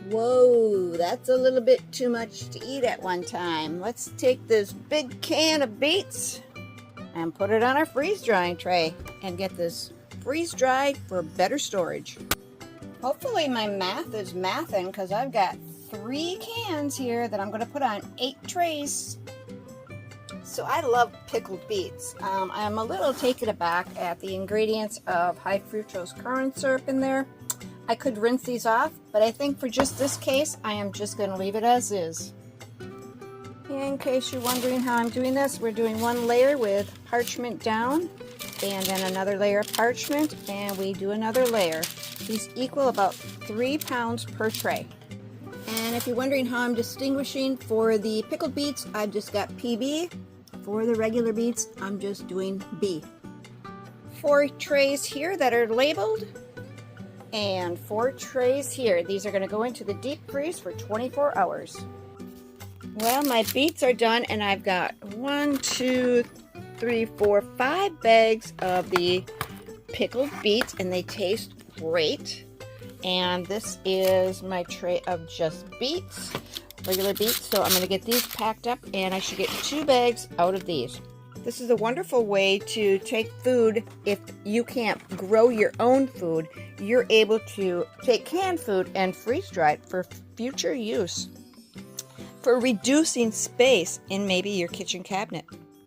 Whoa, that's a little bit too much to eat at one time. Let's take this big can of beets and put it on our freeze drying tray and get this freeze dried for better storage. Hopefully my math is mathing, because I've got 3 cans here that I'm going to put on 8 trays. So I love pickled beets. I'm a little taken aback at the ingredients of high fructose corn syrup in there. I could rinse these off, but I think for just this case, I am just going to leave it as is. In case you're wondering how I'm doing this, we're doing 1 layer with parchment down, and then another layer of parchment, and we do another layer. These equal about 3 pounds per tray. And if you're wondering how I'm distinguishing for the pickled beets, I've just got PB. For the regular beets, I'm just doing B. 4 trays here that are labeled, and 4 trays here. These are going to go into the deep freeze for 24 hours. Well, my beets are done, and I've got 1, 2, 3, 4, 5 bags of the pickled beets, and they taste great. And this is my tray of just beets, regular beets. So I'm going to get these packed up, and I should get 2 bags out of these. This is a wonderful way to take food. If you can't grow your own food, you're able to take canned food and freeze dry it for future use, for reducing space in maybe your kitchen cabinet.